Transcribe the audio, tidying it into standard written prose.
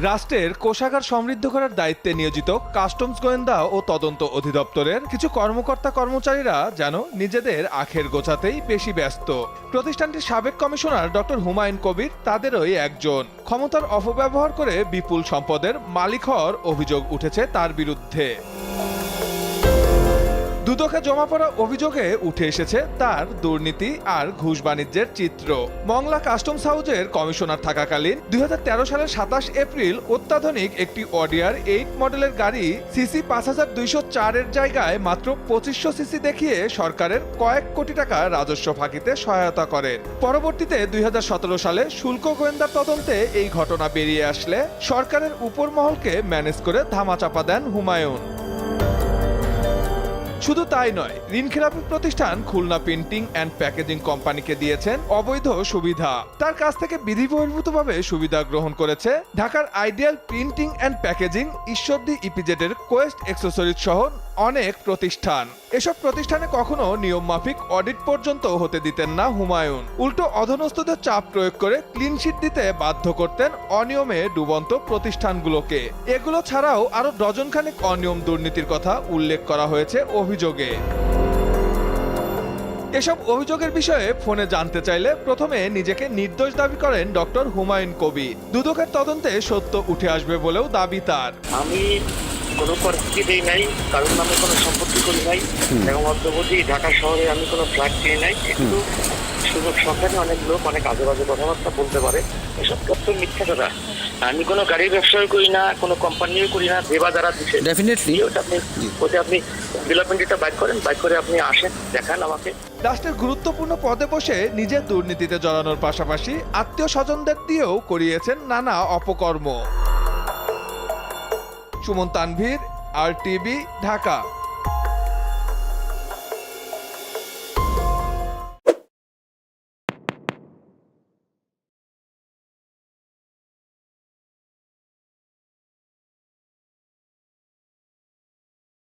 রাষ্ট্রের কোষাগার সমৃদ্ধ করার দায়িত্বে নিয়োজিত কাস্টমস গোয়েন্দা ও তদন্ত অধিদপ্তরের কিছু কর্মকর্তা কর্মচারীরা যেন নিজেদের আখের গোছাতেই বেশি ব্যস্ত। প্রতিষ্ঠানটির সাবেক কমিশনার ডক্টর হুমায়ুন কবির তাদেরই একজন। ক্ষমতার অপব্যবহার করে বিপুল সম্পদের মালিক হওয়ার অভিযোগ উঠেছে তার বিরুদ্ধে। দুদকে জমা পড়া অভিযোগে উঠে এসেছে তার দুর্নীতি আর ঘুষ বাণিজ্যের চিত্র। মংলা কাস্টমস হাউজের কমিশনার থাকাকালীন 2013 সালের 27 এপ্রিল অত্যাধুনিক একটি অডিয়ার 8 মডেলের গাড়ি সিসি 5204 এর জায়গায় মাত্র 2500 সিসি দেখিয়ে সরকারের কয়েক কোটি টাকা রাজস্ব ফাঁকিতে সহায়তা করেন। পরবর্তীতে 2017 সালে শুল্ক গোয়েন্দার তদন্তে এই ঘটনা বেরিয়ে আসলে সরকারের উপর মহলকে ম্যানেজ করে ধামাচাপা দেন হুমায়ুন। শুধু তাই নয়, ঋণখেলাপি প্রতিষ্ঠান খুলনা প্রিন্টিং অ্যান্ড প্যাকেজিং কোম্পানিকে দিয়েছেন অবৈধ সুবিধা। তার কাছ থেকে বিধিবহির্ভূতভাবে সুবিধা গ্রহণ করেছে ঢাকার ideal printing and packaging, Ishwardi ইপিজেডের কোয়েস্ট অ্যাক্সেসরিজ সহ অনেক প্রতিষ্ঠান। এসব প্রতিষ্ঠানে কখনো নিয়মমাফিক অডিট পর্যন্ত হতে দিতেন না হুমায়ুন। উল্টো অধস্তনদের চাপ প্রয়োগ করে ক্লিনশিট দিতে বাধ্য করতেন অনিয়মে ডুবন্ত প্রতিষ্ঠানগুলোকে। এগুলো ছাড়াও আরো ডজনখানেক অনিয়ম দুর্নীতির কথা উল্লেখ করা হয়েছে অভিযোগে। এসব অভিযোগের বিষয়ে ফোনে জানতে চাইলে প্রথমে নিজেকে নির্দোষ দাবি করেন ডক্টর হুমায়ুন কবির। দুদকের তদন্তে সত্য উঠে আসবে বলেও দাবি তার। আমি কোনো পরিস্থিতি দেই নাই, কারোর নামে কোনো সম্পত্তি করি নাই এবং অদ্যবধি ঢাকা শহরে আমি কোনো ফ্ল্যাট কিনে নাই। কিন্তু সুযোগ সন্ধানে অনেক লোক অনেক আজে বাজে কথাবার্তা বলতে পারে, এসব তথ্য মিথ্যা কথা। আমি কোনো গাড়ির ব্যবসাও করি না, কোনো কোম্পানিও করি না। দেবা যারা দিচ্ছে ডেফিনেটলি ওটা আপনি ডেভেলপমেন্টটা বাইক করেন, বাইক করে আপনি আসেন, দেখান আমাকে। রাষ্ট্রের গুরুত্বপূর্ণ পদে বসে নিজের দুর্নীতিতে জড়ানোর পাশাপাশি আত্মীয় স্বজনদের দিয়েও করিয়েছেন নানা অপকর্ম। সুমন তানভীর, RTV, ঢাকা।